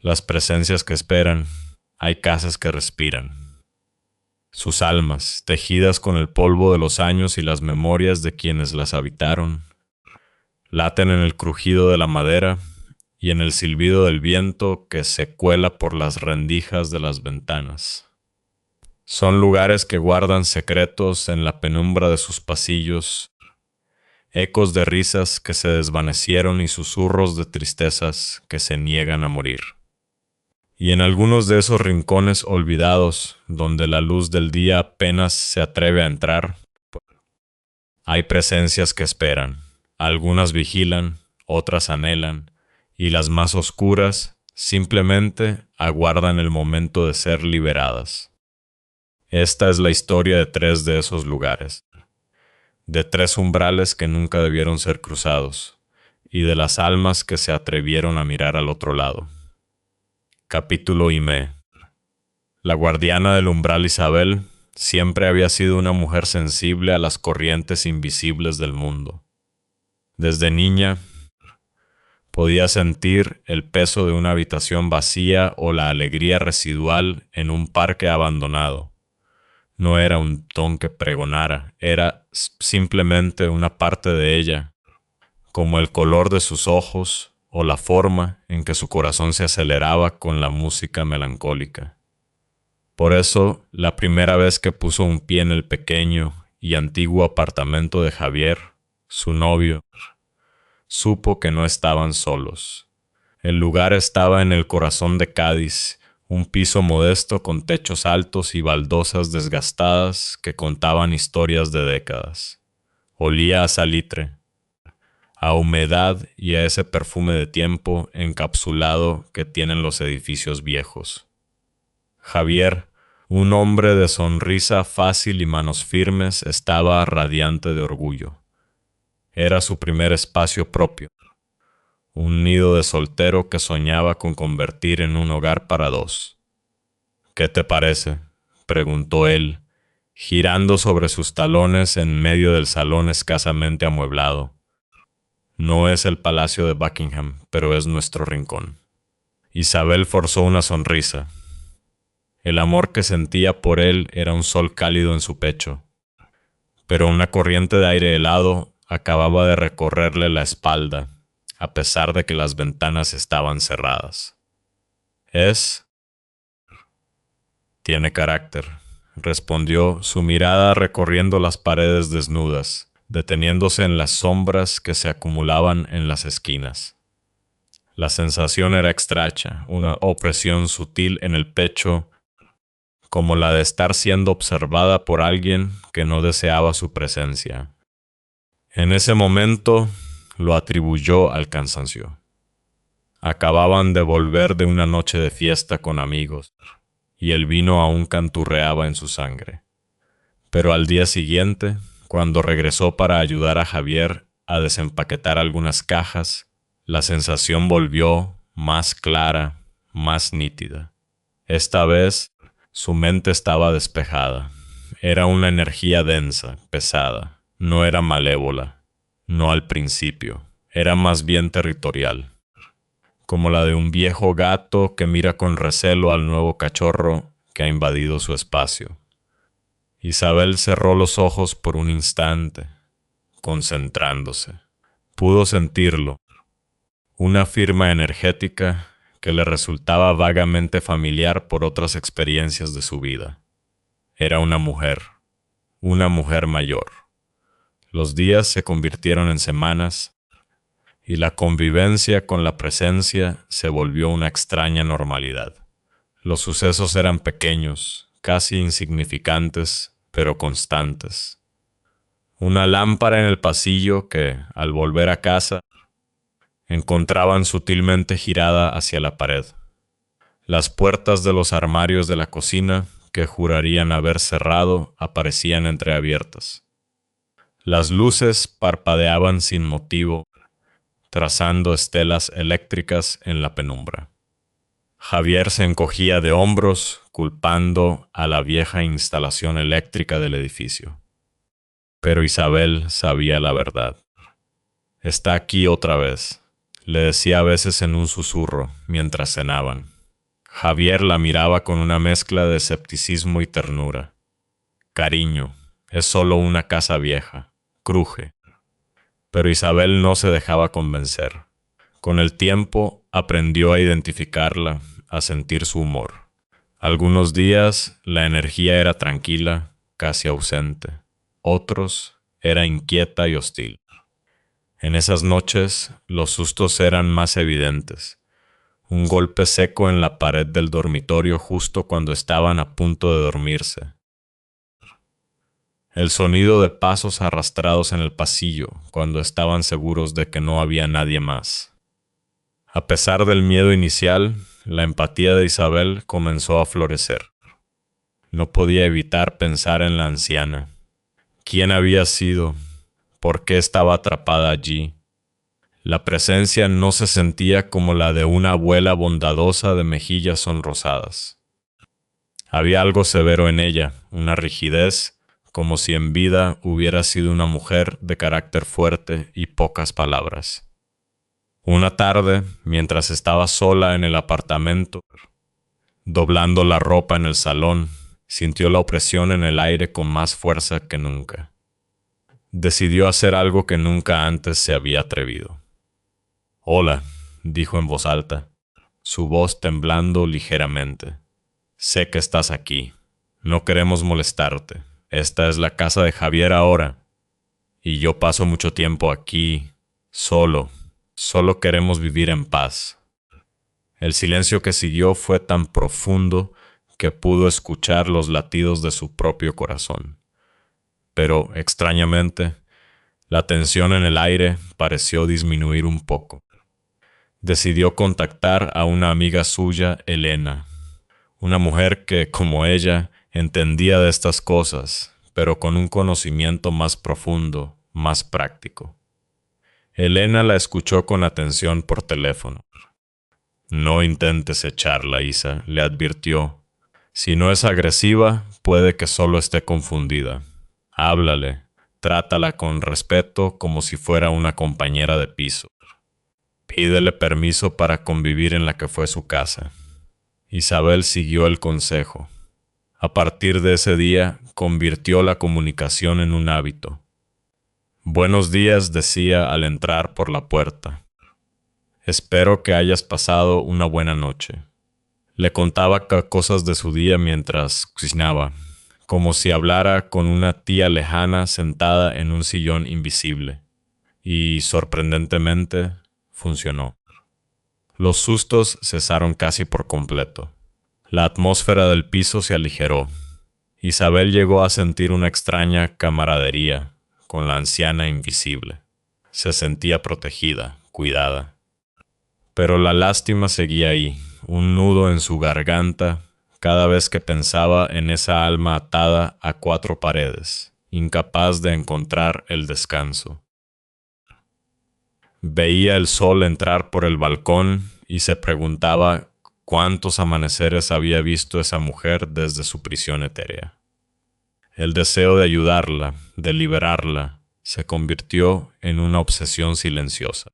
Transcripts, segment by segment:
las presencias que esperan, hay casas que respiran. Sus almas, tejidas con el polvo de los años y las memorias de quienes las habitaron, laten en el crujido de la madera y en el silbido del viento que se cuela por las rendijas de las ventanas. Son lugares que guardan secretos en la penumbra de sus pasillos, ecos de risas que se desvanecieron y susurros de tristezas que se niegan a morir. Y en algunos de esos rincones olvidados, donde la luz del día apenas se atreve a entrar, hay presencias que esperan. Algunas vigilan, otras anhelan, y las más oscuras simplemente aguardan el momento de ser liberadas. Esta es la historia de 3 de esos lugares, de 3 umbrales que nunca debieron ser cruzados, y de las almas que se atrevieron a mirar al otro lado. Capítulo Ime. La guardiana del umbral Isabel siempre había sido una mujer sensible a las corrientes invisibles del mundo. Desde niña, podía sentir el peso de una habitación vacía o la alegría residual en un parque abandonado. No era un don que pregonara, era simplemente una parte de ella, como el color de sus ojos o la forma en que su corazón se aceleraba con la música melancólica. Por eso, la primera vez que puso un pie en el pequeño y antiguo apartamento de Javier, su novio, supo que no estaban solos. El lugar estaba en el corazón de Cádiz, un piso modesto con techos altos y baldosas desgastadas que contaban historias de décadas. Olía a salitre, a humedad y a ese perfume de tiempo encapsulado que tienen los edificios viejos. Javier, un hombre de sonrisa fácil y manos firmes, estaba radiante de orgullo. Era su primer espacio propio, un nido de soltero que soñaba con convertir en un hogar para 2. «¿Qué te parece?», preguntó él, girando sobre sus talones en medio del salón escasamente amueblado. «No es el palacio de Buckingham, pero es nuestro rincón». Isabel forzó una sonrisa. El amor que sentía por él era un sol cálido en su pecho, pero una corriente de aire helado acababa de recorrerle la espalda, a pesar de que las ventanas estaban cerradas. «Tiene carácter», respondió, su mirada recorriendo las paredes desnudas, deteniéndose en las sombras que se acumulaban en las esquinas. La sensación era extraña, una opresión sutil en el pecho, como la de estar siendo observada por alguien que no deseaba su presencia. En ese momento lo atribuyó al cansancio. Acababan de volver de una noche de fiesta con amigos, y el vino aún canturreaba en su sangre. Pero al día siguiente, cuando regresó para ayudar a Javier a desempaquetar algunas cajas, la sensación volvió más clara, más nítida. Esta vez, su mente estaba despejada. Era una energía densa, pesada. No era malévola, no al principio. Era más bien territorial, como la de un viejo gato que mira con recelo al nuevo cachorro que ha invadido su espacio. Isabel cerró los ojos por un instante, concentrándose. Pudo sentirlo, una firma energética que le resultaba vagamente familiar por otras experiencias de su vida. Era una mujer mayor. Los días se convirtieron en semanas y la convivencia con la presencia se volvió una extraña normalidad. Los sucesos eran pequeños, casi insignificantes, pero constantes. Una lámpara en el pasillo que, al volver a casa, encontraban sutilmente girada hacia la pared. Las puertas de los armarios de la cocina, que jurarían haber cerrado, aparecían entreabiertas. Las luces parpadeaban sin motivo, trazando estelas eléctricas en la penumbra. Javier se encogía de hombros, culpando a la vieja instalación eléctrica del edificio. Pero Isabel sabía la verdad. «Está aquí otra vez», le decía a veces en un susurro mientras cenaban. Javier la miraba con una mezcla de escepticismo y ternura. Cariño, es solo una casa vieja, cruje. Pero Isabel no se dejaba convencer. Con el tiempo aprendió a identificarla, a sentir su humor. Algunos días la energía era tranquila, casi ausente. Otros era inquieta y hostil. En esas noches los sustos eran más evidentes. Un golpe seco en la pared del dormitorio justo cuando estaban a punto de dormirse. El sonido de pasos arrastrados en el pasillo cuando estaban seguros de que no había nadie más. A pesar del miedo inicial, la empatía de Isabel comenzó a florecer. No podía evitar pensar en la anciana. ¿Quién había sido? ¿Por qué estaba atrapada allí? La presencia no se sentía como la de una abuela bondadosa de mejillas sonrosadas. Había algo severo en ella, una rigidez, como si en vida hubiera sido una mujer de carácter fuerte y pocas palabras. Una tarde, mientras estaba sola en el apartamento, doblando la ropa en el salón, sintió la opresión en el aire con más fuerza que nunca. Decidió hacer algo que nunca antes se había atrevido. «Hola», dijo en voz alta, su voz temblando ligeramente. «Sé que estás aquí. No queremos molestarte. Esta es la casa de Javier ahora. Y yo paso mucho tiempo aquí, solo. Solo queremos vivir en paz». El silencio que siguió fue tan profundo que pudo escuchar los latidos de su propio corazón. Pero, extrañamente, la tensión en el aire pareció disminuir un poco. Decidió contactar a una amiga suya, Elena, una mujer que, como ella, entendía de estas cosas, pero con un conocimiento más profundo, más práctico. Elena la escuchó con atención por teléfono. «No intentes echarla, Isa», le advirtió. «Si no es agresiva, puede que solo esté confundida. Háblale, trátala con respeto como si fuera una compañera de piso. Pídele permiso para convivir en la que fue su casa». Isabel siguió el consejo. A partir de ese día, convirtió la comunicación en un hábito. «Buenos días», decía al entrar por la puerta. «Espero que hayas pasado una buena noche». Le contaba cosas de su día mientras cocinaba, como si hablara con una tía lejana sentada en un sillón invisible. Y, sorprendentemente, funcionó. Los sustos cesaron casi por completo. La atmósfera del piso se aligeró. Isabel llegó a sentir una extraña camaradería con la anciana invisible. Se sentía protegida, cuidada. Pero la lástima seguía ahí, un nudo en su garganta, cada vez que pensaba en esa alma atada a cuatro paredes, incapaz de encontrar el descanso. Veía el sol entrar por el balcón y se preguntaba cuántos amaneceres había visto esa mujer desde su prisión etérea. El deseo de ayudarla, de liberarla, se convirtió en una obsesión silenciosa.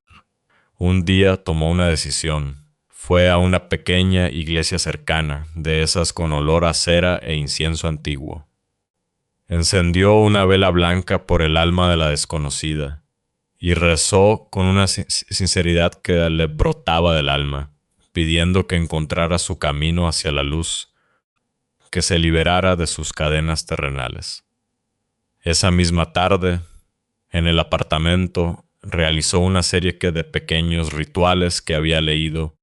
Un día tomó una decisión. Fue a una pequeña iglesia cercana, de esas con olor a cera e incienso antiguo. Encendió una vela blanca por el alma de la desconocida y rezó con una sinceridad que le brotaba del alma, pidiendo que encontrara su camino hacia la luz, que se liberara de sus cadenas terrenales. Esa misma tarde, en el apartamento, realizó una serie de pequeños rituales que había leído,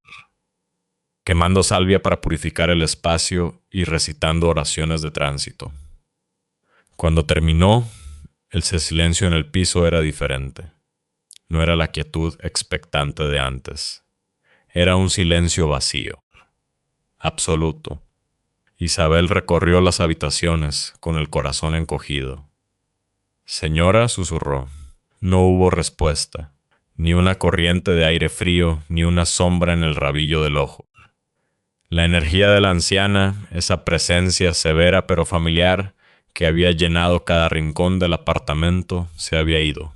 quemando salvia para purificar el espacio y recitando oraciones de tránsito. Cuando terminó, el silencio en el piso era diferente. No era la quietud expectante de antes. Era un silencio vacío, absoluto. Isabel recorrió las habitaciones con el corazón encogido. «Señora», susurró. No hubo respuesta, ni una corriente de aire frío, ni una sombra en el rabillo del ojo. La energía de la anciana, esa presencia severa pero familiar que había llenado cada rincón del apartamento, se había ido.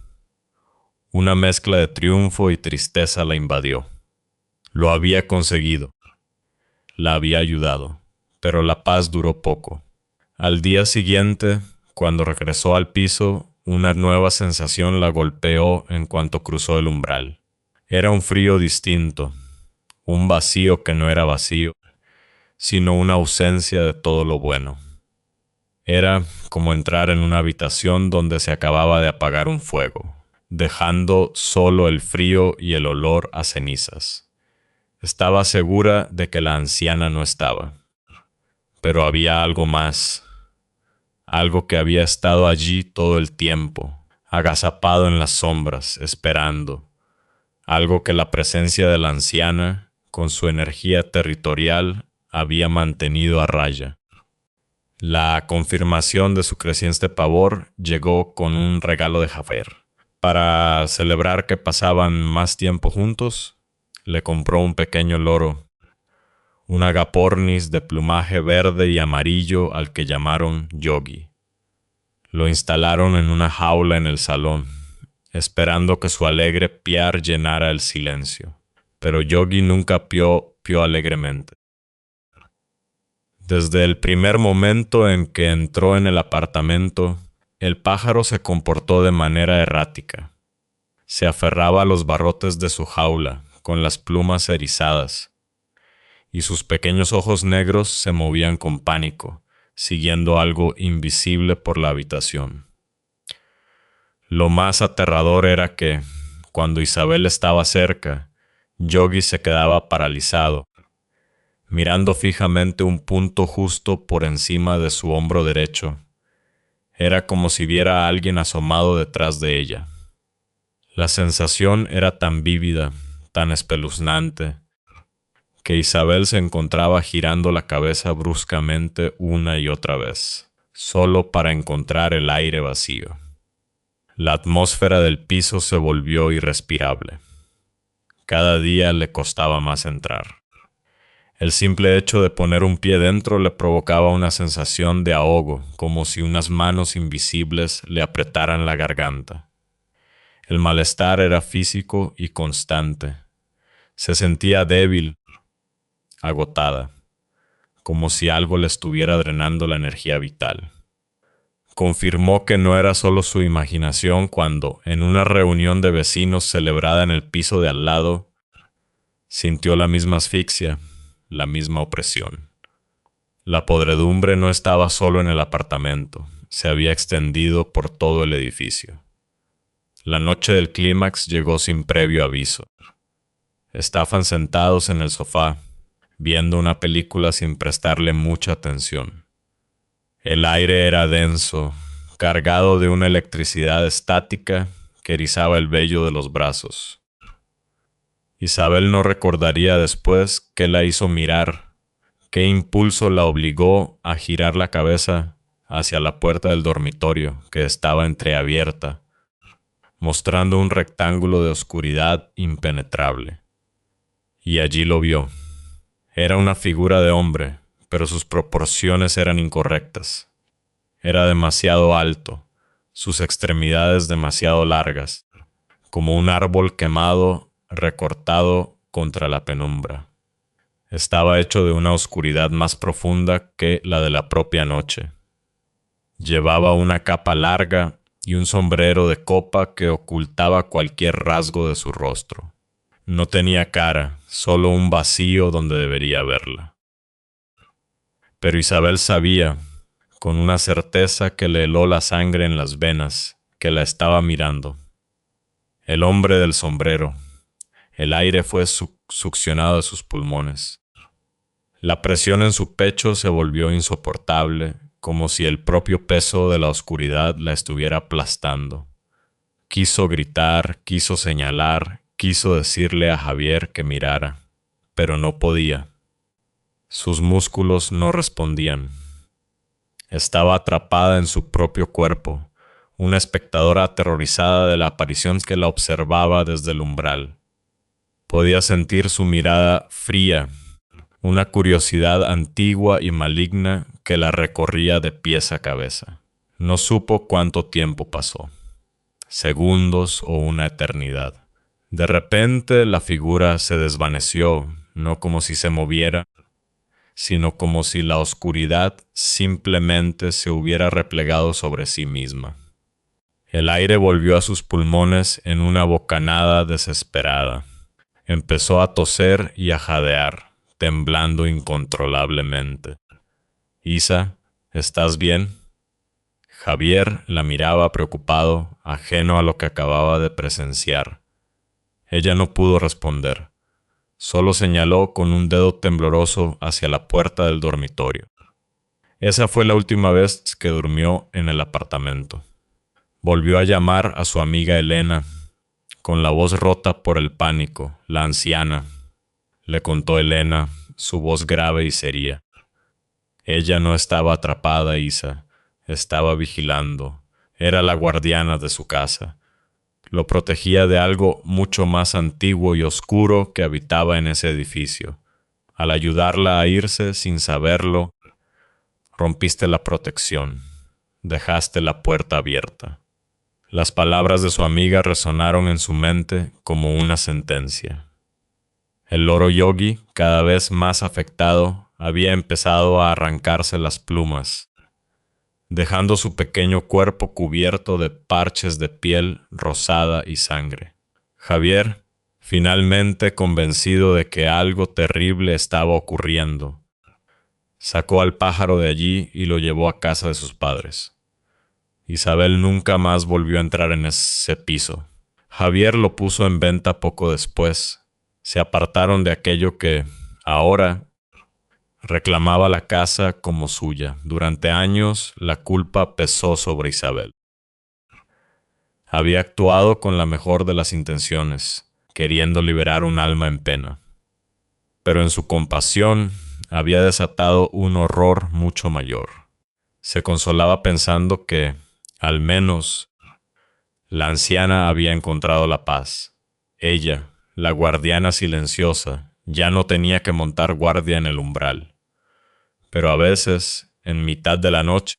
Una mezcla de triunfo y tristeza la invadió. Lo había conseguido. la había ayudado, pero la paz duró poco. Al día siguiente, cuando regresó al piso, una nueva sensación la golpeó en cuanto cruzó el umbral. Era un frío distinto, un vacío que no era vacío, sino una ausencia de todo lo bueno. Era como entrar en una habitación donde se acababa de apagar un fuego, dejando solo el frío y el olor a cenizas. Estaba segura de que la anciana no estaba, pero había algo más, algo que había estado allí todo el tiempo, agazapado en las sombras, esperando, algo que la presencia de la anciana, con su energía territorial, había mantenido a raya. La confirmación de su creciente pavor llegó con un regalo de Javier. Para celebrar que pasaban más tiempo juntos, le compró un pequeño loro, un agapornis de plumaje verde y amarillo al que llamaron Yogi. Lo instalaron en una jaula en el salón, esperando que su alegre piar llenara el silencio. Pero Yogi nunca pió alegremente. Desde el primer momento en que entró en el apartamento, el pájaro se comportó de manera errática. Se aferraba a los barrotes de su jaula, con las plumas erizadas, y sus pequeños ojos negros se movían con pánico, siguiendo algo invisible por la habitación. Lo más aterrador era que, cuando Isabel estaba cerca, Yogi se quedaba paralizado, mirando fijamente un punto justo por encima de su hombro derecho. Era como si viera a alguien asomado detrás de ella. La sensación era tan vívida, tan espeluznante, que Isabel se encontraba girando la cabeza bruscamente una y otra vez, solo para encontrar el aire vacío. La atmósfera del piso se volvió irrespirable. Cada día le costaba más entrar. El simple hecho de poner un pie dentro le provocaba una sensación de ahogo, como si unas manos invisibles le apretaran la garganta. El malestar era físico y constante. Se sentía débil, agotada, como si algo le estuviera drenando la energía vital. Confirmó que no era solo su imaginación cuando, en una reunión de vecinos celebrada en el piso de al lado, sintió la misma asfixia, la misma opresión. La podredumbre no estaba solo en el apartamento, se había extendido por todo el edificio. La noche del clímax llegó sin previo aviso. Estaban sentados en el sofá, viendo una película sin prestarle mucha atención. El aire era denso, cargado de una electricidad estática que erizaba el vello de los brazos. Isabel no recordaría después qué la hizo mirar, qué impulso la obligó a girar la cabeza hacia la puerta del dormitorio, que estaba entreabierta, mostrando un rectángulo de oscuridad impenetrable. Y allí lo vio. Era una figura de hombre, pero sus proporciones eran incorrectas. Era demasiado alto, sus extremidades demasiado largas, como un árbol quemado recortado contra la penumbra. Estaba hecho de una oscuridad más profunda que la de la propia noche. Llevaba una capa larga y un sombrero de copa que ocultaba cualquier rasgo de su rostro. No tenía cara, solo un vacío donde debería verla. Pero Isabel sabía, con una certeza que le heló la sangre en las venas, que la estaba mirando. El hombre del sombrero. El aire fue succionado de sus pulmones. La presión en su pecho se volvió insoportable, como si el propio peso de la oscuridad la estuviera aplastando. Quiso gritar, quiso señalar, quiso decirle a Javier que mirara, pero no podía. Sus músculos no respondían. Estaba atrapada en su propio cuerpo, una espectadora aterrorizada de la aparición que la observaba desde el umbral. Podía sentir su mirada fría, una curiosidad antigua y maligna que la recorría de pies a cabeza. No supo cuánto tiempo pasó, segundos o una eternidad. De repente la figura se desvaneció, no como si se moviera, sino como si la oscuridad simplemente se hubiera replegado sobre sí misma. El aire volvió a sus pulmones en una bocanada desesperada. Empezó a toser y a jadear, temblando incontrolablemente. «Isa, ¿estás bien?» Javier la miraba preocupado, ajeno a lo que acababa de presenciar. Ella no pudo responder. Solo señaló con un dedo tembloroso hacia la puerta del dormitorio. Esa fue la última vez que durmió en el apartamento. Volvió a llamar a su amiga Elena, con la voz rota por el pánico, la anciana. Le contó Elena, su voz grave y seria. Ella no estaba atrapada, Isa. Estaba vigilando. Era la guardiana de su casa. Lo protegía de algo mucho más antiguo y oscuro que habitaba en ese edificio. Al ayudarla a irse sin saberlo, rompiste la protección. Dejaste la puerta abierta. Las palabras de su amiga resonaron en su mente como una sentencia. El loro Yogi, cada vez más afectado, había empezado a arrancarse las plumas, dejando su pequeño cuerpo cubierto de parches de piel rosada y sangre. Javier, finalmente convencido de que algo terrible estaba ocurriendo, sacó al pájaro de allí y lo llevó a casa de sus padres. Isabel nunca más volvió a entrar en ese piso. Javier lo puso en venta poco después. Se apartaron de aquello que, ahora, reclamaba la casa como suya. Durante años, la culpa pesó sobre Isabel. Había actuado con la mejor de las intenciones, queriendo liberar un alma en pena. Pero en su compasión había desatado un horror mucho mayor. Se consolaba pensando que, al menos, la anciana había encontrado la paz. Ella, la guardiana silenciosa, ya no tenía que montar guardia en el umbral. Pero a veces, en mitad de la noche,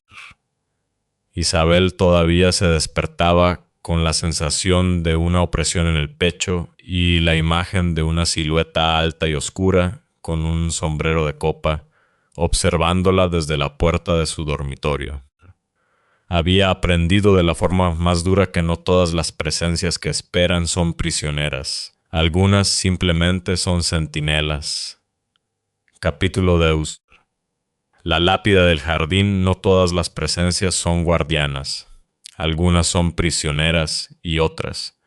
Isabel todavía se despertaba con la sensación de una opresión en el pecho y la imagen de una silueta alta y oscura con un sombrero de copa, observándola desde la puerta de su dormitorio. Había aprendido de la forma más dura que no todas las presencias que esperan son prisioneras. Algunas simplemente son centinelas. Capítulo Deus. La lápida del jardín, no todas las presencias son guardianas. Algunas son prisioneras y otras.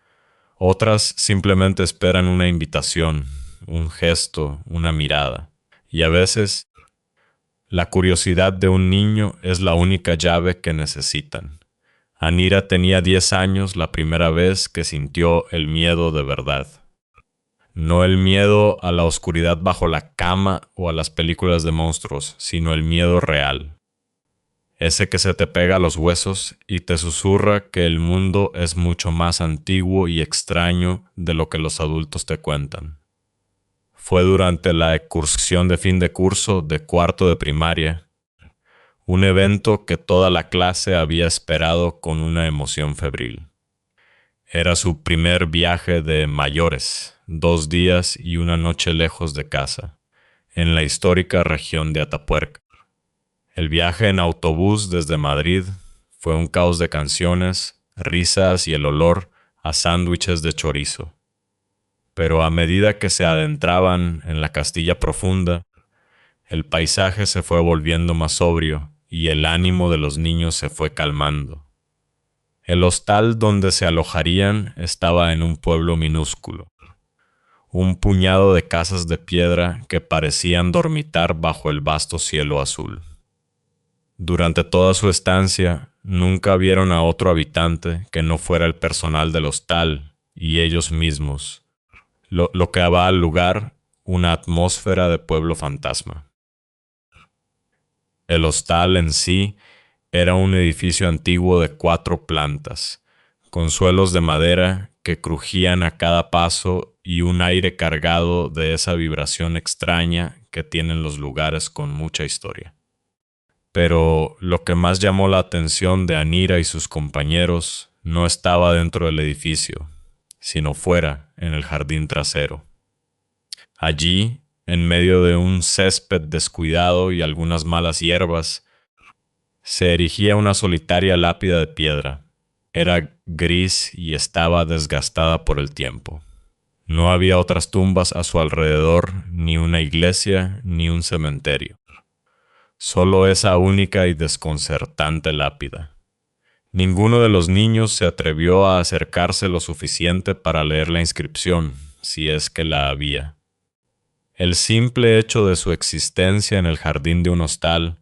Otras simplemente esperan una invitación, un gesto, una mirada. Y a veces, la curiosidad de un niño es la única llave que necesitan. Anira tenía 10 años la primera vez que sintió el miedo de verdad. No el miedo a la oscuridad bajo la cama o a las películas de monstruos, sino el miedo real. Ese que se te pega a los huesos y te susurra que el mundo es mucho más antiguo y extraño de lo que los adultos te cuentan. Fue durante la excursión de fin de curso de cuarto de primaria, un evento que toda la clase había esperado con una emoción febril. Era su primer viaje de mayores, 2 días y una noche lejos de casa, en la histórica región de Atapuerca. El viaje en autobús desde Madrid fue un caos de canciones, risas y el olor a sándwiches de chorizo. Pero a medida que se adentraban en la Castilla profunda, el paisaje se fue volviendo más sobrio y el ánimo de los niños se fue calmando. El hostal donde se alojarían estaba en un pueblo minúsculo, un puñado de casas de piedra que parecían dormitar bajo el vasto cielo azul. Durante toda su estancia, nunca vieron a otro habitante que no fuera el personal del hostal y ellos mismos, lo que daba al lugar una atmósfera de pueblo fantasma. El hostal en sí era un edificio antiguo de 4 plantas, con suelos de madera que crujían a cada paso y un aire cargado de esa vibración extraña que tienen los lugares con mucha historia. Pero lo que más llamó la atención de Anira y sus compañeros no estaba dentro del edificio, sino fuera, en el jardín trasero. Allí, En medio de un césped descuidado y algunas malas hierbas, se erigía una solitaria lápida de piedra. Era gris y estaba desgastada por el tiempo. No había otras tumbas a su alrededor, ni una iglesia, ni un cementerio. Solo esa única y desconcertante lápida. Ninguno de los niños se atrevió a acercarse lo suficiente para leer la inscripción, si es que la había. El simple hecho de su existencia en el jardín de un hostal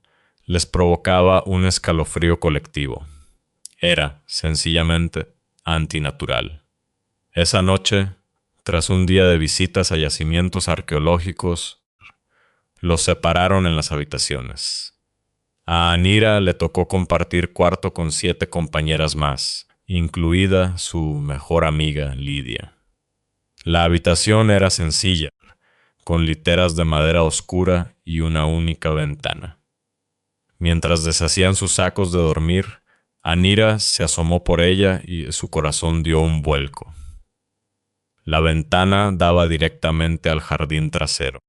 les provocaba un escalofrío colectivo. Era, sencillamente, antinatural. Esa noche, tras un día de visitas a yacimientos arqueológicos, los separaron en las habitaciones. A Anira le tocó compartir cuarto con 7 compañeras más, incluida su mejor amiga, Lidia. La habitación era sencilla, con literas de madera oscura y una única ventana. Mientras deshacían sus sacos de dormir, Anira se asomó por ella y su corazón dio un vuelco. La ventana daba directamente al jardín trasero.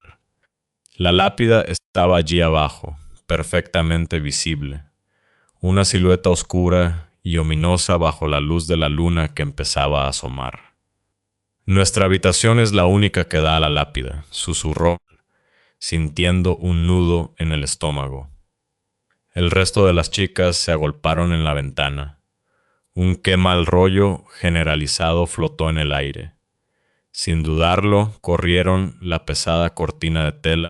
La lápida estaba allí abajo, perfectamente visible, una silueta oscura y ominosa bajo la luz de la luna que empezaba a asomar. «Nuestra habitación es la única que da a la lápida», susurró, sintiendo un nudo en el estómago. El resto de las chicas se agolparon en la ventana. Un qué mal rollo generalizado flotó en el aire. Sin dudarlo, corrieron la pesada cortina de tela,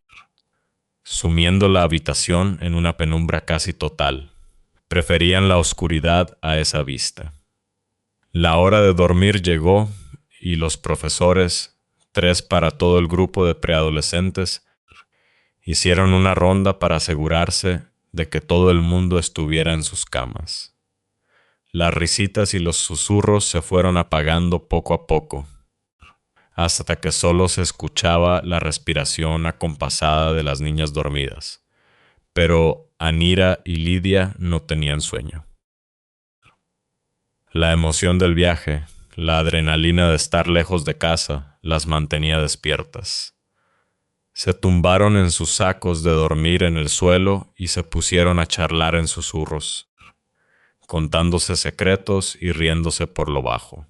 sumiendo la habitación en una penumbra casi total. Preferían la oscuridad a esa vista. La hora de dormir llegó y los profesores, 3 para todo el grupo de preadolescentes, hicieron una ronda para asegurarse de que todo el mundo estuviera en sus camas. Las risitas y los susurros se fueron apagando poco a poco, hasta que solo se escuchaba la respiración acompasada de las niñas dormidas. Pero Anira y Lidia no tenían sueño. La emoción del viaje, la adrenalina de estar lejos de casa, las mantenía despiertas. Se tumbaron en sus sacos de dormir en el suelo y se pusieron a charlar en susurros, contándose secretos y riéndose por lo bajo.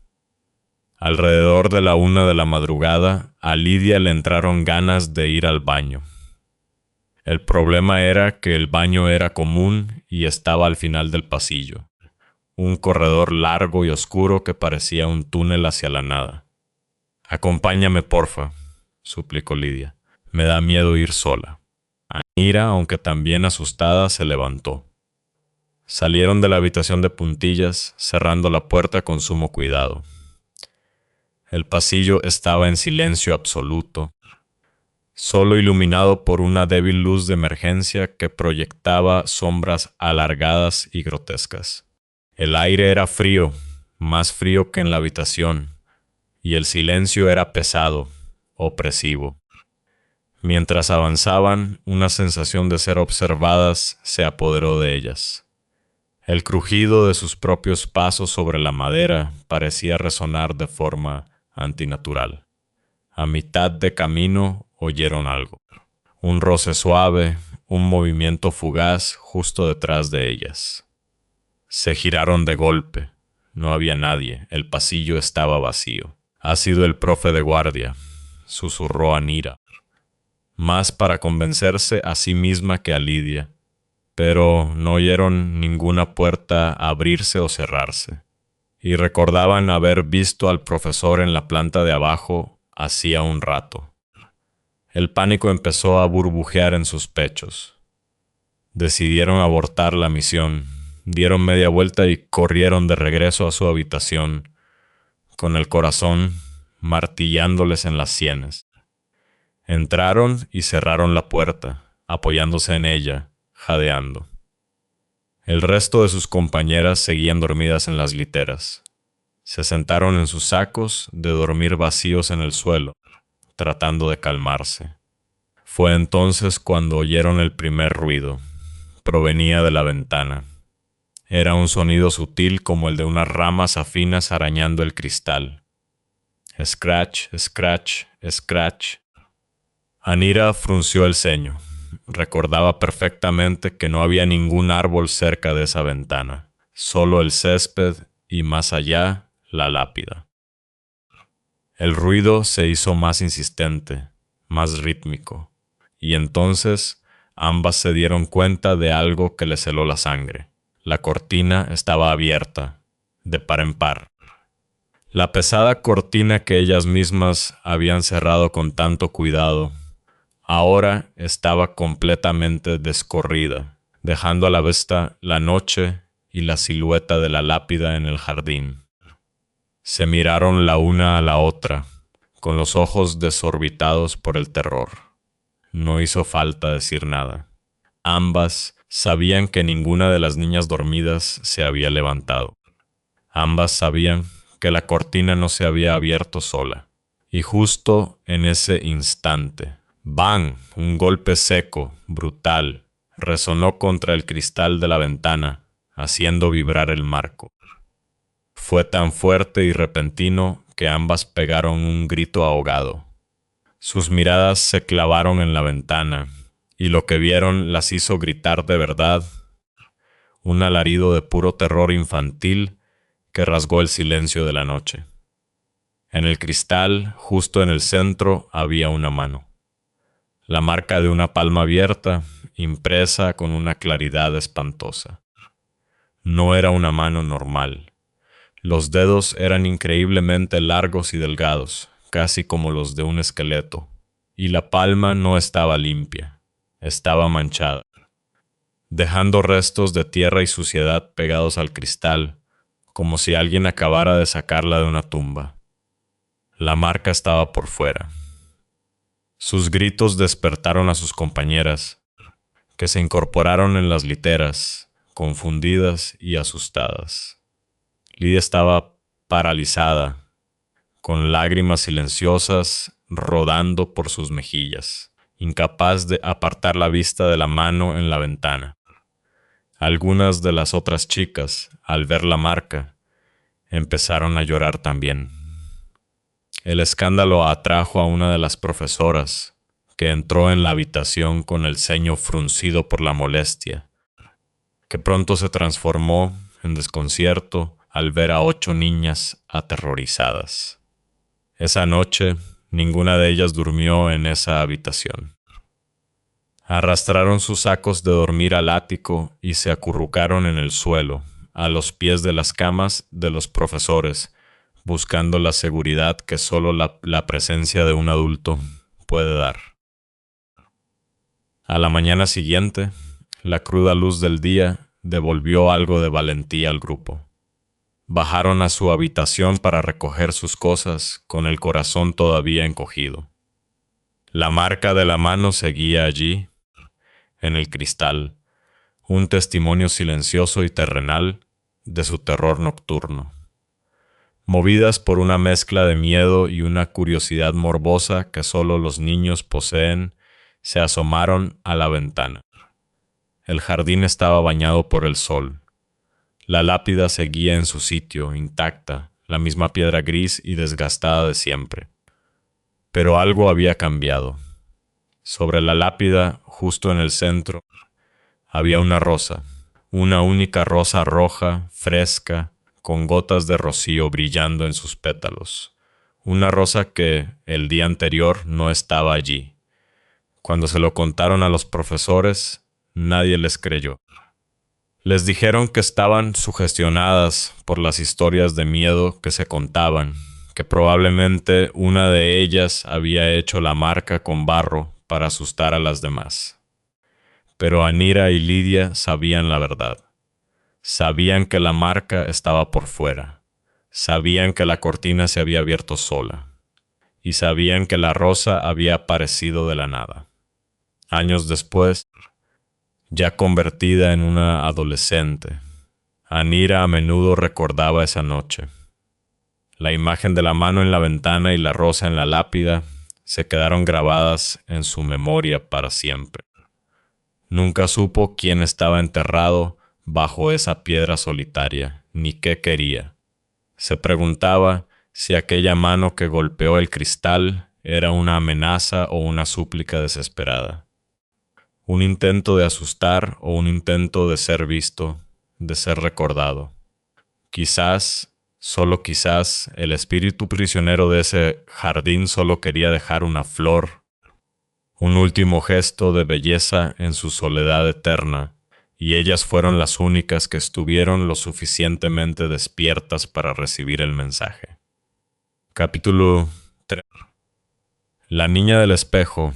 Alrededor de la 1 de la madrugada, a Lidia le entraron ganas de ir al baño. El problema era que el baño era común y estaba al final del pasillo, un corredor largo y oscuro que parecía un túnel hacia la nada. «Acompáñame, porfa», suplicó Lidia. «Me da miedo ir sola». Anira, aunque también asustada, se levantó. Salieron de la habitación de puntillas, cerrando la puerta con sumo cuidado. El pasillo estaba en silencio absoluto, solo iluminado por una débil luz de emergencia que proyectaba sombras alargadas y grotescas. El aire era frío, más frío que en la habitación, y el silencio era pesado, opresivo. Mientras avanzaban, una sensación de ser observadas se apoderó de ellas. El crujido de sus propios pasos sobre la madera parecía resonar de forma antinatural. A mitad de camino oyeron algo. Un roce suave, un movimiento fugaz justo detrás de ellas. Se giraron de golpe. No había nadie. El pasillo estaba vacío. «Ha sido el profe de guardia», susurró Anira, más para convencerse a sí misma que a Lidia, pero no oyeron ninguna puerta abrirse o cerrarse, y recordaban haber visto al profesor en la planta de abajo hacía un rato. El pánico empezó a burbujear en sus pechos. Decidieron abortar la misión, dieron media vuelta y corrieron de regreso a su habitación, con el corazón martillándoles en las sienes. Entraron y cerraron la puerta, apoyándose en ella, jadeando. El resto de sus compañeras seguían dormidas en las literas. Se sentaron en sus sacos de dormir vacíos en el suelo, tratando de calmarse. Fue entonces cuando oyeron el primer ruido. Provenía de la ventana. Era un sonido sutil como el de unas ramas afinas arañando el cristal. Scratch, scratch, scratch. Anira frunció el ceño. Recordaba perfectamente que no había ningún árbol cerca de esa ventana, solo el césped y más allá la lápida. El ruido se hizo más insistente, más rítmico, y entonces ambas se dieron cuenta de algo que les heló la sangre. La cortina estaba abierta, de par en par. La pesada cortina que ellas mismas habían cerrado con tanto cuidado, ahora estaba completamente descorrida, dejando a la vista la noche y la silueta de la lápida en el jardín. Se miraron la una a la otra, con los ojos desorbitados por el terror. No hizo falta decir nada. Ambas sabían que ninguna de las niñas dormidas se había levantado. Ambas sabían que la cortina no se había abierto sola. Y justo en ese instante, ¡bang! Un golpe seco, brutal, resonó contra el cristal de la ventana, haciendo vibrar el marco. Fue tan fuerte y repentino que ambas pegaron un grito ahogado. Sus miradas se clavaron en la ventana, y lo que vieron las hizo gritar de verdad, un alarido de puro terror infantil que rasgó el silencio de la noche. En el cristal, justo en el centro, había una mano. La marca de una palma abierta, impresa con una claridad espantosa. No era una mano normal. Los dedos eran increíblemente largos y delgados, casi como los de un esqueleto, y la palma no estaba limpia, estaba manchada, dejando restos de tierra y suciedad pegados al cristal, como si alguien acabara de sacarla de una tumba. La marca estaba por fuera. Sus gritos despertaron a sus compañeras, que se incorporaron en las literas, confundidas y asustadas. Lidia estaba paralizada, con lágrimas silenciosas rodando por sus mejillas, incapaz de apartar la vista de la mano en la ventana. Algunas de las otras chicas, al ver la marca, empezaron a llorar también. El escándalo atrajo a una de las profesoras, que entró en la habitación con el ceño fruncido por la molestia, que pronto se transformó en desconcierto al ver a 8 niñas aterrorizadas. Esa noche, ninguna de ellas durmió en esa habitación. Arrastraron sus sacos de dormir al ático y se acurrucaron en el suelo, a los pies de las camas de los profesores, buscando la seguridad que solo la presencia de un adulto puede dar. A la mañana siguiente, la cruda luz del día devolvió algo de valentía al grupo. Bajaron a su habitación para recoger sus cosas con el corazón todavía encogido. La marca de la mano seguía allí, en el cristal, un testimonio silencioso y terrenal de su terror nocturno. Movidas por una mezcla de miedo y una curiosidad morbosa que solo los niños poseen, se asomaron a la ventana. El jardín estaba bañado por el sol. La lápida seguía en su sitio, intacta, la misma piedra gris y desgastada de siempre. Pero algo había cambiado. Sobre la lápida, justo en el centro, había una rosa, una única rosa roja, fresca, con gotas de rocío brillando en sus pétalos. Una rosa que, el día anterior, no estaba allí. Cuando se lo contaron a los profesores, nadie les creyó. Les dijeron que estaban sugestionadas por las historias de miedo que se contaban, que probablemente una de ellas había hecho la marca con barro para asustar a las demás. Pero Anira y Lidia sabían la verdad. Sabían que la marca estaba por fuera. Sabían que la cortina se había abierto sola. Y sabían que la rosa había aparecido de la nada. Años después, ya convertida en una adolescente, Anira a menudo recordaba esa noche. La imagen de la mano en la ventana y la rosa en la lápida se quedaron grabadas en su memoria para siempre. Nunca supo quién estaba enterrado bajo esa piedra solitaria, ni qué quería. Se preguntaba si aquella mano que golpeó el cristal era una amenaza o una súplica desesperada. Un intento de asustar o un intento de ser visto, de ser recordado. Quizás, solo quizás, el espíritu prisionero de ese jardín solo quería dejar una flor, un último gesto de belleza en su soledad eterna, y ellas fueron las únicas que estuvieron lo suficientemente despiertas para recibir el mensaje. Capítulo 3. La niña del espejo.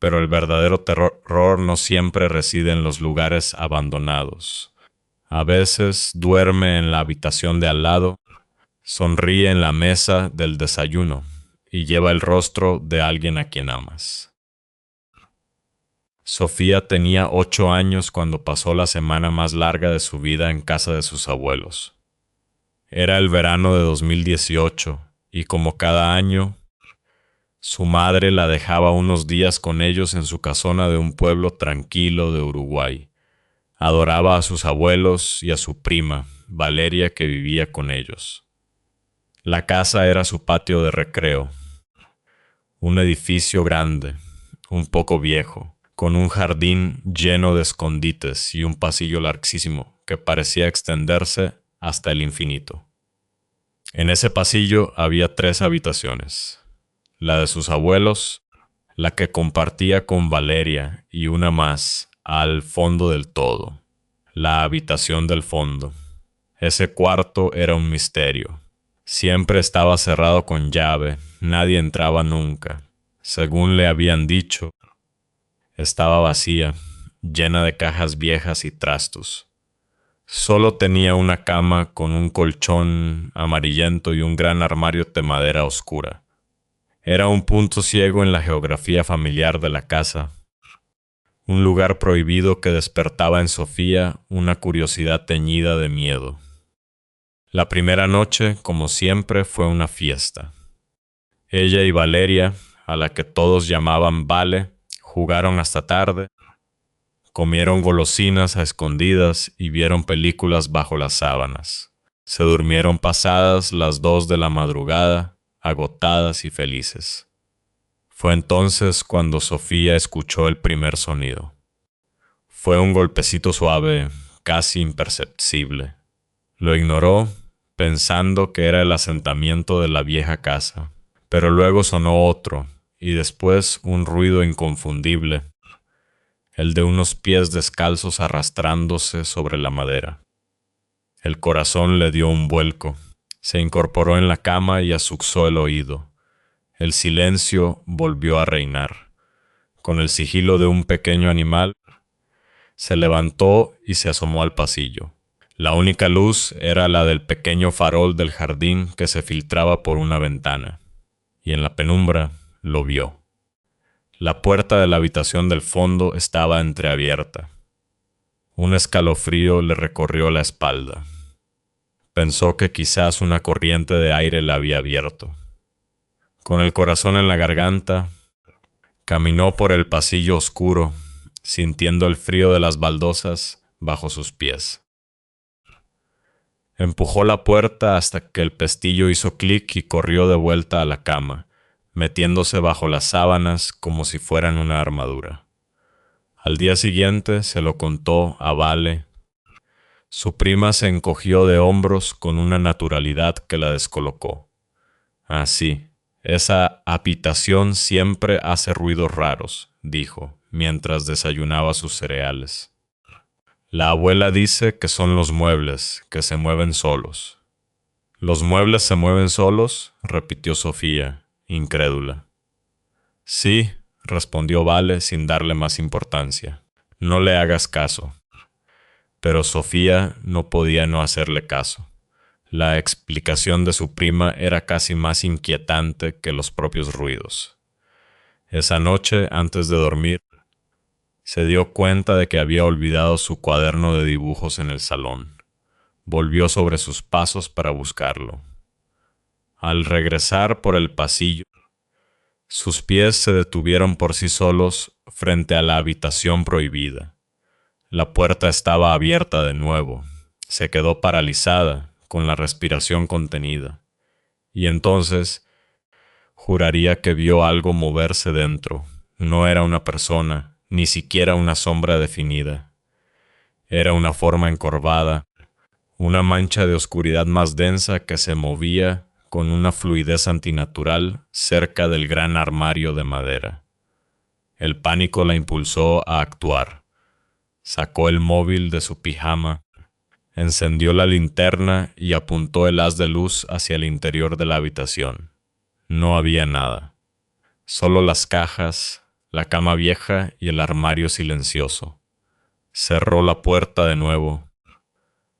Pero el verdadero terror no siempre reside en los lugares abandonados. A veces duerme en la habitación de al lado, sonríe en la mesa del desayuno y lleva el rostro de alguien a quien amas. Sofía tenía 8 años cuando pasó la semana más larga de su vida en casa de sus abuelos. Era el verano de 2018 y como cada año, su madre la dejaba unos días con ellos en su casona de un pueblo tranquilo de Uruguay. Adoraba a sus abuelos y a su prima, Valeria, que vivía con ellos. La casa era su patio de recreo. Un edificio grande, un poco viejo, con un jardín lleno de escondites y un pasillo larguísimo que parecía extenderse hasta el infinito. En ese pasillo había 3 habitaciones. La de sus abuelos, la que compartía con Valeria y una más al fondo del todo, la habitación del fondo. Ese cuarto era un misterio. Siempre estaba cerrado con llave, nadie entraba nunca. Según le habían dicho, estaba vacía, llena de cajas viejas y trastos. Solo tenía una cama con un colchón amarillento y un gran armario de madera oscura. Era un punto ciego en la geografía familiar de la casa, un lugar prohibido que despertaba en Sofía una curiosidad teñida de miedo. La primera noche, como siempre, fue una fiesta. Ella y Valeria, a la que todos llamaban Vale, jugaron hasta tarde, comieron golosinas a escondidas y vieron películas bajo las sábanas. Se durmieron pasadas las 2 de la madrugada, agotadas y felices. Fue entonces cuando Sofía escuchó el primer sonido. Fue un golpecito suave, casi imperceptible. Lo ignoró, pensando que era el asentamiento de la vieja casa, pero luego sonó otro, y después un ruido inconfundible, el de unos pies descalzos arrastrándose sobre la madera. El corazón le dio un vuelco. Se incorporó en la cama y azuzó el oído. El silencio volvió a reinar. Con el sigilo de un pequeño animal, se levantó y se asomó al pasillo. La única luz era la del pequeño farol del jardín que se filtraba por una ventana, y en la penumbra lo vio. La puerta de la habitación del fondo estaba entreabierta. Un escalofrío le recorrió la espalda. Pensó que quizás una corriente de aire la había abierto. Con el corazón en la garganta, caminó por el pasillo oscuro, sintiendo el frío de las baldosas bajo sus pies. Empujó la puerta hasta que el pestillo hizo clic y corrió de vuelta a la cama, metiéndose bajo las sábanas como si fueran una armadura. Al día siguiente se lo contó a Vale. Su prima se encogió de hombros con una naturalidad que la descolocó. Así, esa habitación siempre hace ruidos raros, dijo, mientras desayunaba sus cereales. La abuela dice que son los muebles, que se mueven solos. ¿Los muebles se mueven solos?, repitió Sofía, incrédula. Sí, respondió Vale sin darle más importancia. No le hagas caso. Pero Sofía no podía no hacerle caso. La explicación de su prima era casi más inquietante que los propios ruidos. Esa noche, antes de dormir, se dio cuenta de que había olvidado su cuaderno de dibujos en el salón. Volvió sobre sus pasos para buscarlo. Al regresar por el pasillo, sus pies se detuvieron por sí solos frente a la habitación prohibida. La puerta estaba abierta de nuevo. Se quedó paralizada, con la respiración contenida. Y entonces, Juraría que vio algo moverse dentro. No era una persona, ni siquiera una sombra definida. Era una forma encorvada, una mancha de oscuridad más densa que se movía con una fluidez antinatural cerca del gran armario de madera. El pánico la impulsó a actuar. Sacó el móvil de su pijama, encendió la linterna y apuntó el haz de luz hacia el interior de la habitación. No había nada. Solo las cajas, la cama vieja y el armario silencioso. Cerró la puerta de nuevo,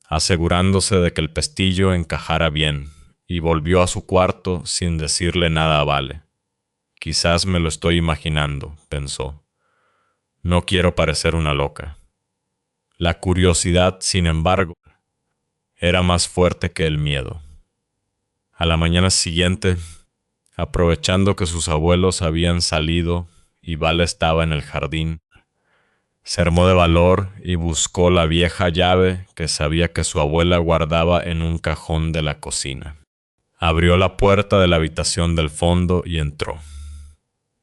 asegurándose de que el pestillo encajara bien, y volvió a su cuarto sin decirle nada a Vale. Quizás me lo estoy imaginando, pensó. No quiero parecer una loca. La curiosidad, sin embargo, era más fuerte que el miedo. A la mañana siguiente, aprovechando que sus abuelos habían salido y Vale estaba en el jardín, se armó de valor y buscó la vieja llave que sabía que su abuela guardaba en un cajón de la cocina. Abrió la puerta de la habitación del fondo y entró.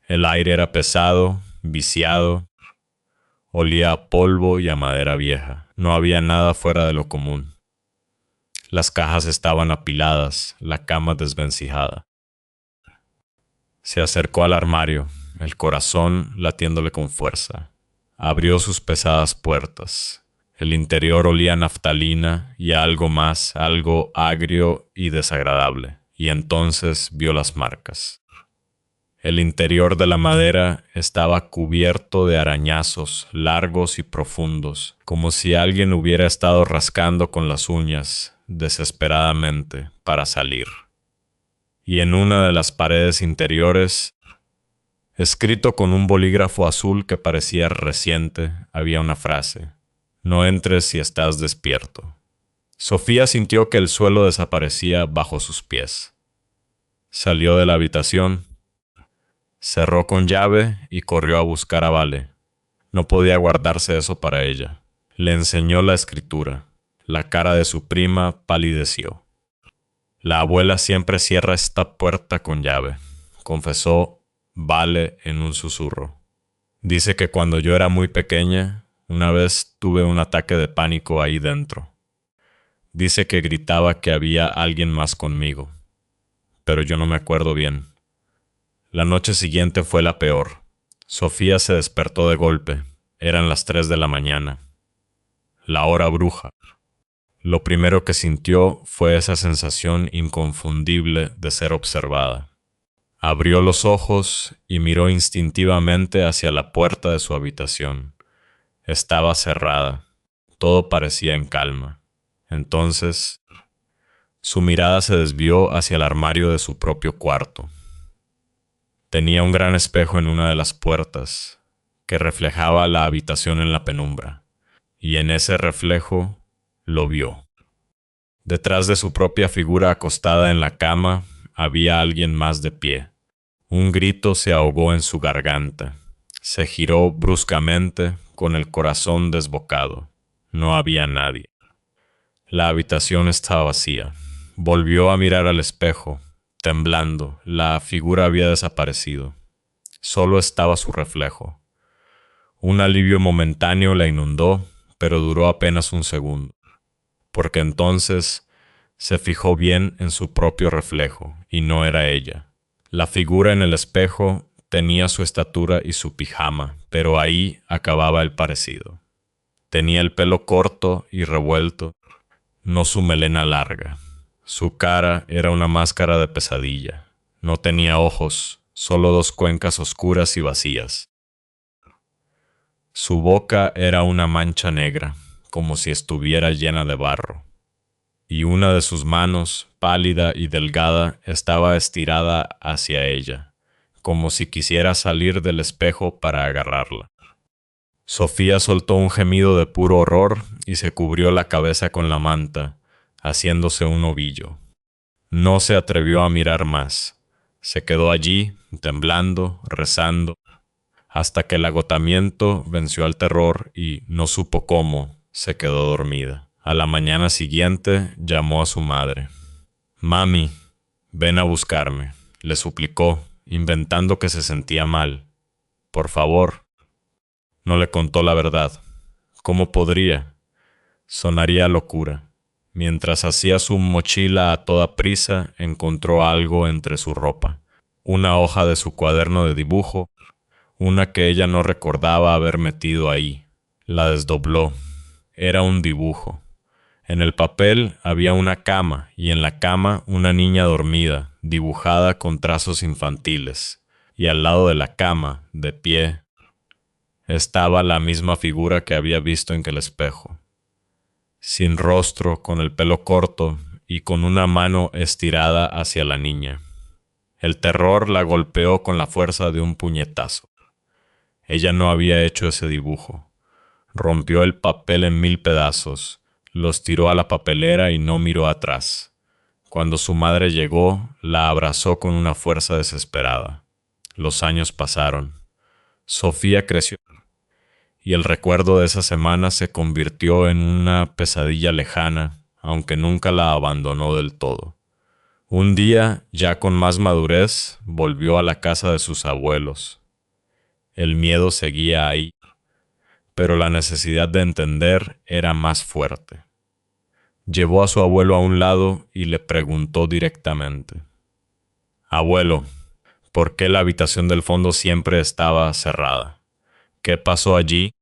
El aire era pesado, viciado, olía a polvo y a madera vieja. No había nada fuera de lo común. Las cajas estaban apiladas, la cama desvencijada. Se acercó al armario, el corazón latiéndole con fuerza. Abrió sus pesadas puertas. El interior olía a naftalina y a algo más, algo agrio y desagradable. Y entonces vio las marcas. El interior de la madera estaba cubierto de arañazos largos y profundos, como si alguien hubiera estado rascando con las uñas, desesperadamente, para salir. Y en una de las paredes interiores, escrito con un bolígrafo azul que parecía reciente, había una frase: «No entres si estás despierto». Sofía sintió que el suelo desaparecía bajo sus pies. Salió de la habitación, cerró con llave y corrió a buscar a Vale. No podía guardarse eso para ella. Le enseñó la escritura. La cara de su prima palideció. «La abuela siempre cierra esta puerta con llave», confesó Vale en un susurro. «Dice que cuando yo era muy pequeña, una vez tuve un ataque de pánico ahí dentro. Dice que gritaba que había alguien más conmigo, pero yo no me acuerdo bien». La noche siguiente fue la peor. Sofía se despertó de golpe. Eran las 3 de la mañana. La hora bruja. Lo primero que sintió fue esa sensación inconfundible de ser observada. Abrió los ojos y miró instintivamente hacia la puerta de su habitación. Estaba cerrada. Todo parecía en calma. Entonces, su mirada se desvió hacia el armario de su propio cuarto. Tenía un gran espejo en una de las puertas, que reflejaba la habitación en la penumbra, y en ese reflejo lo vio. Detrás de su propia figura acostada en la cama, había alguien más de pie. Un grito se ahogó en su garganta. Se giró bruscamente, con el corazón desbocado. No había nadie. La habitación estaba vacía. Volvió a mirar al espejo. Temblando, la figura había desaparecido. Solo estaba su reflejo. Un alivio momentáneo la inundó, pero duró apenas un segundo, porque entonces se fijó bien en su propio reflejo, y no era ella. La figura en el espejo tenía su estatura y su pijama, pero ahí acababa el parecido. Tenía el pelo corto y revuelto, no su melena larga. Su cara era una máscara de pesadilla. No tenía ojos, solo 2 cuencas oscuras y vacías. Su boca era una mancha negra, como si estuviera llena de barro. Y una de sus manos, pálida y delgada, estaba estirada hacia ella, como si quisiera salir del espejo para agarrarla. Sofía soltó un gemido de puro horror y se cubrió la cabeza con la manta, haciéndose un ovillo. No se atrevió a mirar más. Se quedó allí, temblando, rezando, hasta que el agotamiento venció al terror y, no supo cómo, se quedó dormida. A la mañana siguiente llamó a su madre. «Mami, ven a buscarme», le suplicó, inventando que se sentía mal. Por favor. No le contó la verdad. ¿Cómo podría? Sonaría locura. Mientras hacía su mochila a toda prisa, encontró algo entre su ropa. Una hoja de su cuaderno de dibujo, una que ella no recordaba haber metido ahí. La desdobló. Era un dibujo. En el papel había una cama y en la cama una niña dormida, dibujada con trazos infantiles. Y al lado de la cama, de pie, estaba la misma figura que había visto en el espejo. Sin rostro, con el pelo corto y con una mano estirada hacia la niña. El terror la golpeó con la fuerza de un puñetazo. Ella no había hecho ese dibujo. Rompió el papel en 1000 pedazos, los tiró a la papelera y no miró atrás. Cuando su madre llegó, la abrazó con una fuerza desesperada. Los años pasaron. Sofía creció y el recuerdo de esa semana se convirtió en una pesadilla lejana, aunque nunca la abandonó del todo. Un día, ya con más madurez, volvió a la casa de sus abuelos. El miedo seguía ahí, pero la necesidad de entender era más fuerte. Llevó a su abuelo a un lado y le preguntó directamente: «Abuelo, ¿por qué la habitación del fondo siempre estaba cerrada? ¿Qué pasó allí?»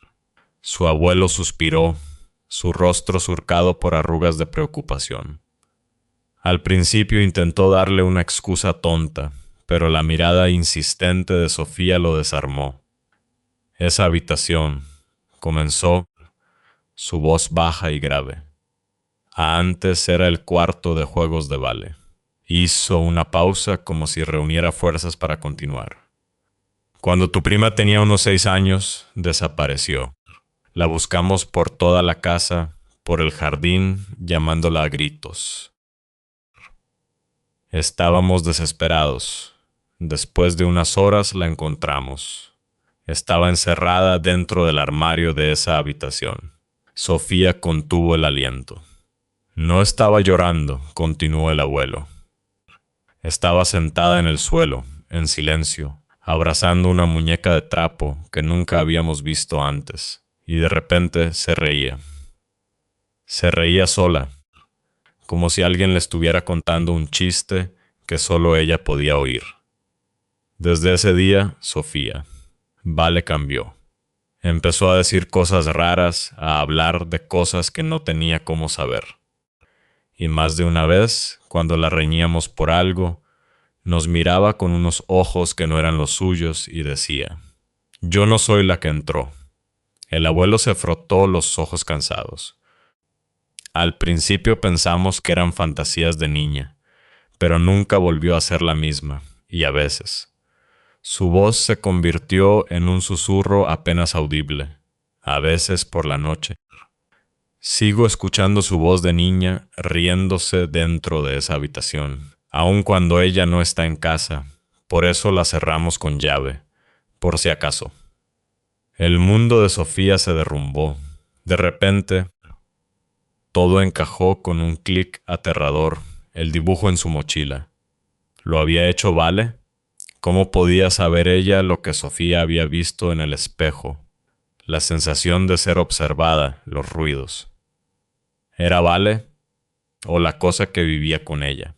Su abuelo suspiró, su rostro surcado por arrugas de preocupación. Al principio intentó darle una excusa tonta, pero la mirada insistente de Sofía lo desarmó. «Esa habitación», comenzó, su voz baja y grave. «Antes era el cuarto de juegos de vale». Hizo una pausa como si reuniera fuerzas para continuar. «Cuando tu prima tenía unos 6 años, desapareció. La buscamos por toda la casa, por el jardín, llamándola a gritos. Estábamos desesperados. Después de unas horas la encontramos. Estaba encerrada dentro del armario de esa habitación». Sofía contuvo el aliento. «No estaba llorando», continuó el abuelo. «Estaba sentada en el suelo, en silencio, abrazando una muñeca de trapo que nunca habíamos visto antes. Y de repente se reía. Se reía sola, como si alguien le estuviera contando un chiste que solo ella podía oír. Desde ese día, Sofía, Vale cambió. Empezó a decir cosas raras, a hablar de cosas que no tenía cómo saber. Y más de una vez, cuando la reñíamos por algo, nos miraba con unos ojos que no eran los suyos y decía: «Yo no soy la que entró». El abuelo se frotó los ojos cansados. Al principio pensamos que eran fantasías de niña, pero nunca volvió a ser la misma, y a veces. Su voz se convirtió en un susurro apenas audible, a veces por la noche. Sigo escuchando su voz de niña riéndose dentro de esa habitación, aun cuando ella no está en casa. Por eso la cerramos con llave, por si acaso. El mundo de Sofía se derrumbó. De repente, todo encajó con un clic aterrador, el dibujo en su mochila. ¿Lo había hecho Vale? ¿Cómo podía saber ella lo que Sofía había visto en el espejo? La sensación de ser observada, los ruidos. ¿Era Vale o la cosa que vivía con ella?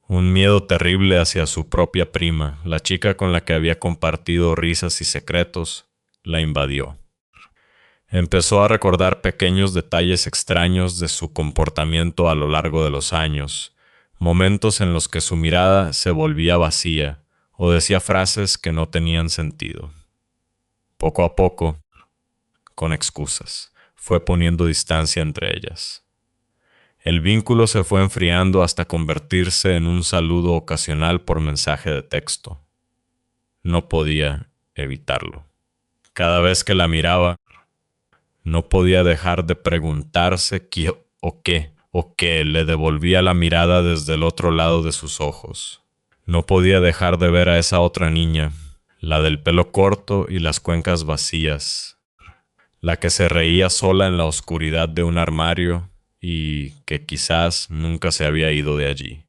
Un miedo terrible hacia su propia prima, la chica con la que había compartido risas y secretos, la invadió. Empezó a recordar pequeños detalles extraños de su comportamiento a lo largo de los años, momentos en los que su mirada se volvía vacía o decía frases que no tenían sentido. Poco a poco, con excusas, fue poniendo distancia entre ellas. El vínculo se fue enfriando hasta convertirse en un saludo ocasional por mensaje de texto. No podía evitarlo. Cada vez que la miraba, no podía dejar de preguntarse qué o qué le devolvía la mirada desde el otro lado de sus ojos. No podía dejar de ver a esa otra niña, la del pelo corto y las cuencas vacías, la que se reía sola en la oscuridad de un armario y que quizás nunca se había ido de allí.